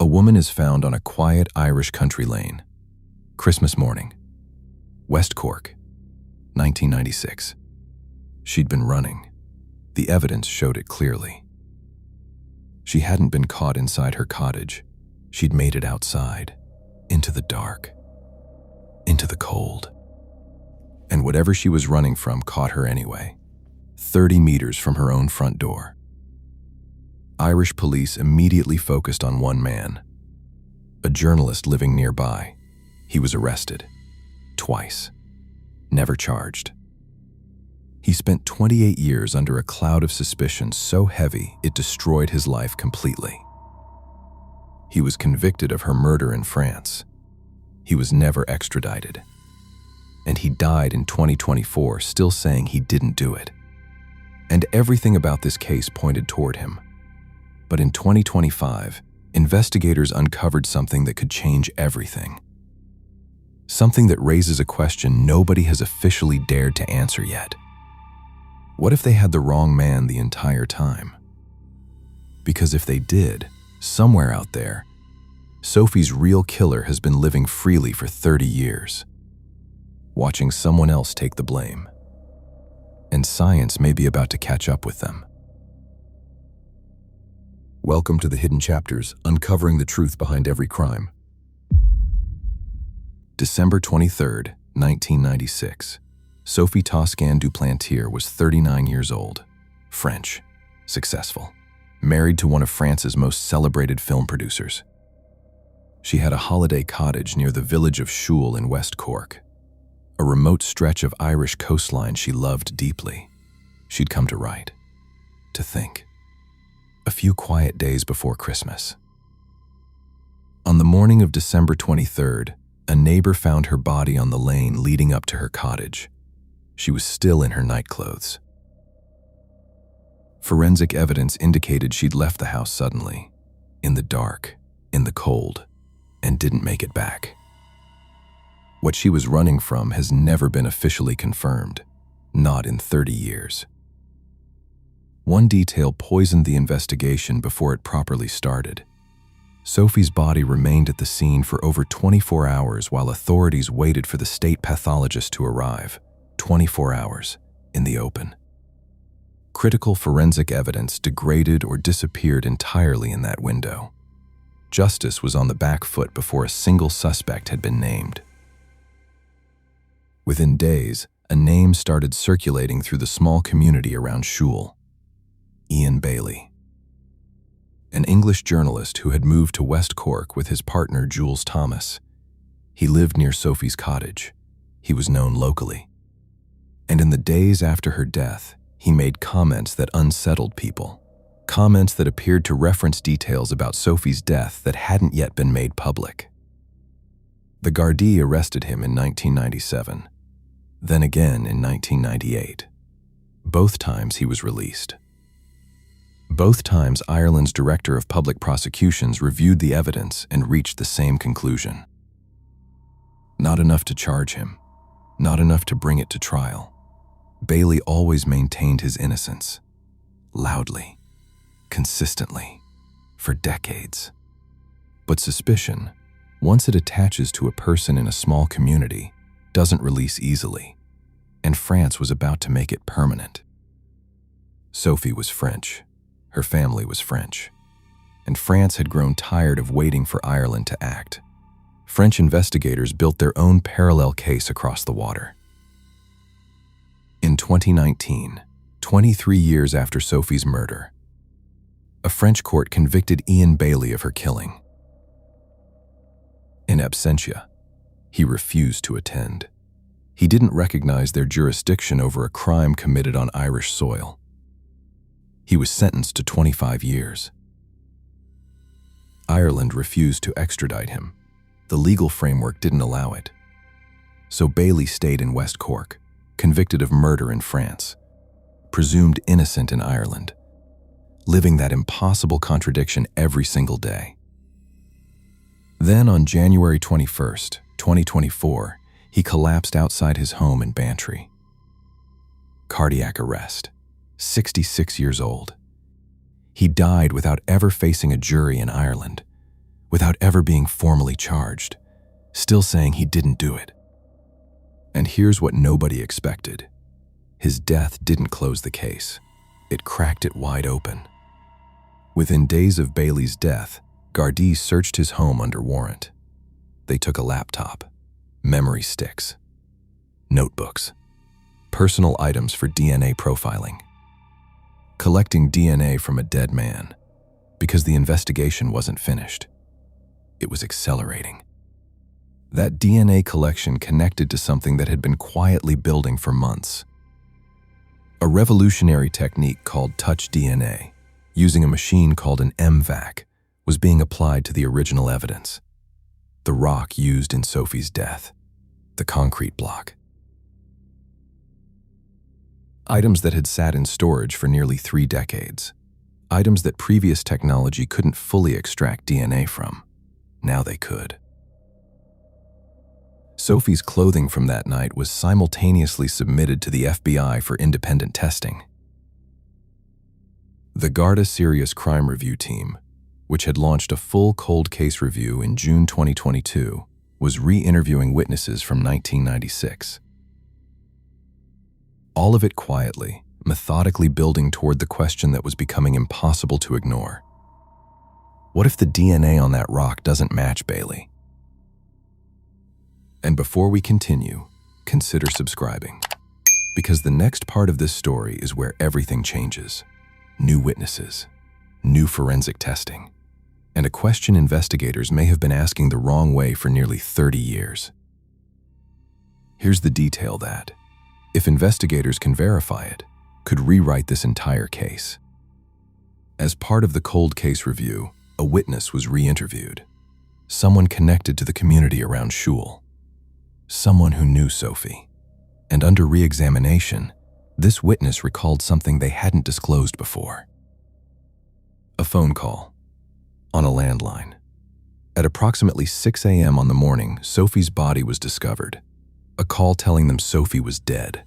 A woman is found on a quiet Irish country lane. Christmas morning. West Cork, 1996. She'd been running. The evidence showed it clearly. She hadn't been caught inside her cottage. She'd made it outside, into the dark, into the cold. And whatever she was running from caught her anyway, 30 meters from her own front door. Irish police immediately focused on one man, a journalist living nearby. He was arrested, twice, never charged. He spent 28 years under a cloud of suspicion so heavy it destroyed his life completely. He was convicted of her murder in France. He was never extradited. And he died in 2024 still saying he didn't do it. And everything about this case pointed toward him. But in 2025, investigators uncovered something that could change everything. Something that raises a question nobody has officially dared to answer yet. What if they had the wrong man the entire time? Because if they did, somewhere out there, Sophie's real killer has been living freely for 30 years, watching someone else take the blame. And science may be about to catch up with them. Welcome to the Hidden Chapters, uncovering the truth behind every crime. December 23rd, 1996. Sophie Toscan Duplantier was 39 years old, French, successful, married to one of France's most celebrated film producers. She had a holiday cottage near the village of Shule in West Cork, a remote stretch of Irish coastline she loved deeply. She'd come to write, to think. A few quiet days before Christmas. On the morning of December 23rd, a neighbor found her body on the lane leading up to her cottage. She was still in her nightclothes. Forensic evidence indicated she'd left the house suddenly, in the dark, in the cold, and didn't make it back. What she was running from has never been officially confirmed, not in 30 years. One detail poisoned the investigation before it properly started. Sophie's body remained at the scene for over 24 hours while authorities waited for the state pathologist to arrive. 24 hours in the open. Critical forensic evidence degraded or disappeared entirely in that window. Justice was on the back foot before a single suspect had been named. Within days, a name started circulating through the small community around Shule. Ian Bailey. An English journalist who had moved to West Cork with his partner Jules Thomas. He lived near Sophie's cottage. He was known locally. And in the days after her death, he made comments that unsettled people. Comments that appeared to reference details about Sophie's death that hadn't yet been made public. The Gardaí arrested him in 1997, then again in 1998. Both times he was released. Both times Ireland's Director of Public Prosecutions reviewed the evidence and reached the same conclusion. Not enough to charge him, not enough to bring it to trial. Bailey always maintained his innocence, loudly, consistently, for decades. But suspicion, once it attaches to a person in a small community, doesn't release easily, and France was about to make it permanent. Sophie was French. Her family was French, and France had grown tired of waiting for Ireland to act. French investigators built their own parallel case across the water. In 2019, 23 years after Sophie's murder, a French court convicted Ian Bailey of her killing. In absentia, he refused to attend. He didn't recognize their jurisdiction over a crime committed on Irish soil. He was sentenced to 25 years. Ireland refused to extradite him. The legal framework didn't allow it. So Bailey stayed in West Cork, convicted of murder in France, presumed innocent in Ireland, living that impossible contradiction every single day. Then on January 21st, 2024, he collapsed outside his home in Bantry. Cardiac arrest. 66 years old. He died without ever facing a jury in Ireland, without ever being formally charged, still saying he didn't do it. And here's what nobody expected. His death didn't close the case. It cracked it wide open. Within days of Bailey's death, Gardaí searched his home under warrant. They took a laptop, memory sticks, notebooks, personal items for DNA profiling. Collecting DNA from a dead man, because the investigation wasn't finished. It was accelerating. That DNA collection connected to something that had been quietly building for months. A revolutionary technique called touch DNA, using a machine called an MVAC, was being applied to the original evidence. The rock used in Sophie's death, the concrete block. Items that had sat in storage for nearly 3 decades. Items that previous technology couldn't fully extract DNA from. Now they could. Sophie's clothing from that night was simultaneously submitted to the FBI for independent testing. The Garda Serious Crime Review Team, which had launched a full cold case review in June 2022, was re-interviewing witnesses from 1996. All of it quietly, methodically building toward the question that was becoming impossible to ignore. What if the DNA on that rock doesn't match Bailey? And before we continue, consider subscribing, because the next part of this story is where everything changes. New witnesses, new forensic testing, and a question investigators may have been asking the wrong way for nearly 30 years. Here's the detail that, if investigators can verify it, could rewrite this entire case. As part of the cold case review, a witness was re-interviewed. Someone connected to the community around Shul. Someone who knew Sophie. And under re-examination, this witness recalled something they hadn't disclosed before. A phone call. On a landline. At approximately 6 a.m. on the morning, Sophie's body was discovered. A call telling them Sophie was dead.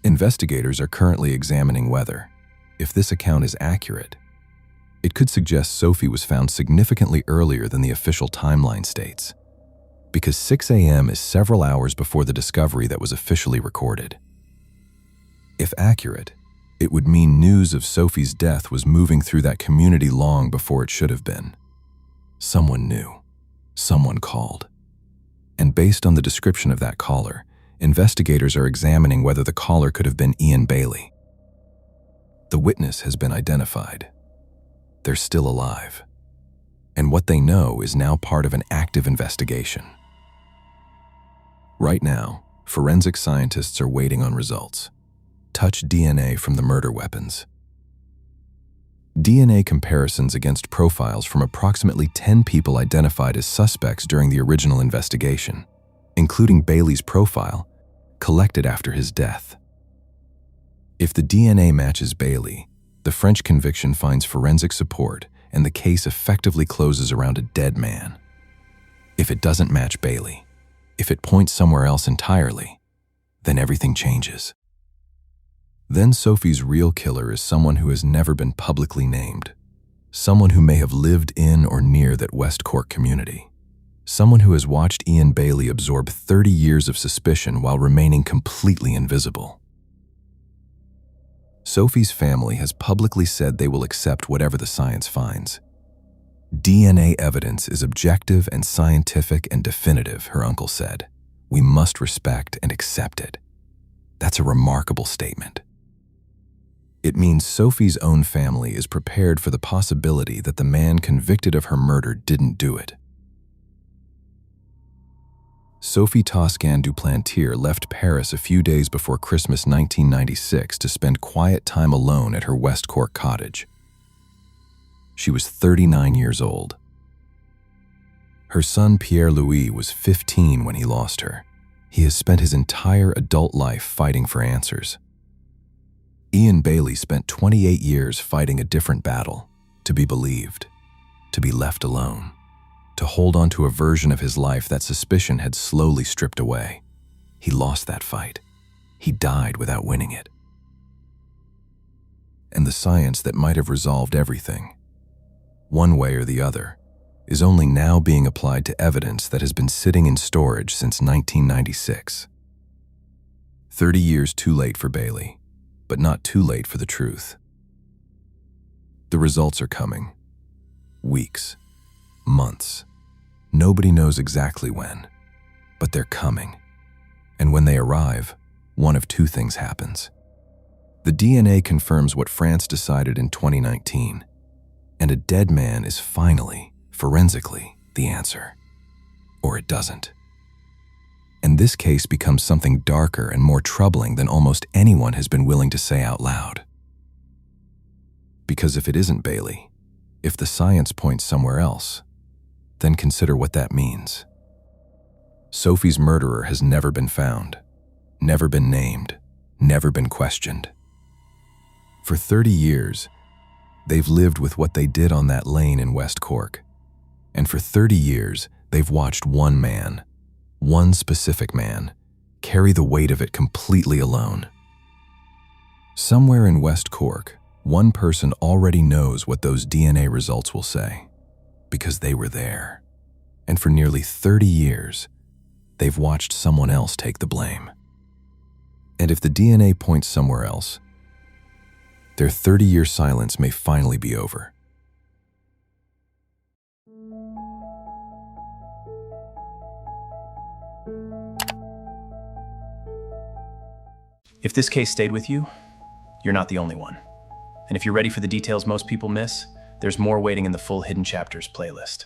Investigators are currently examining whether, if this account is accurate, it could suggest Sophie was found significantly earlier than the official timeline states, because 6 a.m. is several hours before the discovery that was officially recorded. If accurate, it would mean news of Sophie's death was moving through that community long before it should have been. Someone knew. Someone called. And based on the description of that caller, investigators are examining whether the caller could have been Ian Bailey. The witness has been identified. They're still alive. And what they know is now part of an active investigation. Right now, forensic scientists are waiting on results. Touch DNA from the murder weapons. DNA comparisons against profiles from approximately 10 people identified as suspects during the original investigation, including Bailey's profile, collected after his death. If the DNA matches Bailey, the French conviction finds forensic support and the case effectively closes around a dead man. If it doesn't match Bailey, if it points somewhere else entirely, then everything changes. Then Sophie's real killer is someone who has never been publicly named, someone who may have lived in or near that West Cork community, someone who has watched Ian Bailey absorb 30 years of suspicion while remaining completely invisible. Sophie's family has publicly said they will accept whatever the science finds. DNA evidence is objective and scientific and definitive, her uncle said. We must respect and accept it. That's a remarkable statement. It means Sophie's own family is prepared for the possibility that the man convicted of her murder didn't do it. Sophie Toscan du Plantier left Paris a few days before Christmas 1996 to spend quiet time alone at her West Cork cottage. She was 39 years old. Her son Pierre-Louis was 15 when he lost her. He has spent his entire adult life fighting for answers. Ian Bailey spent 28 years fighting a different battle, to be believed, to be left alone, to hold on to a version of his life that suspicion had slowly stripped away. He lost that fight. He died without winning it. And the science that might have resolved everything, one way or the other, is only now being applied to evidence that has been sitting in storage since 1996. 30 years too late for Bailey, but not too late for the truth. The results are coming. Weeks, months. Nobody knows exactly when, but they're coming. And when they arrive, one of two things happens. The DNA confirms what France decided in 2019, and a dead man is finally, forensically, the answer. Or it doesn't. And this case becomes something darker and more troubling than almost anyone has been willing to say out loud. Because if it isn't Bailey, if the science points somewhere else, then consider what that means. Sophie's murderer has never been found, never been named, never been questioned. For 30 years, they've lived with what they did on that lane in West Cork. And for 30 years, they've watched one man, one specific man, carry the weight of it completely alone. Somewhere in West Cork, one person already knows what those DNA results will say, because they were there. And for nearly 30 years, they've watched someone else take the blame. And if the DNA points somewhere else, their 30-year silence may finally be over. If this case stayed with you, you're not the only one. And if you're ready for the details most people miss, there's more waiting in the full Hidden Chapters playlist.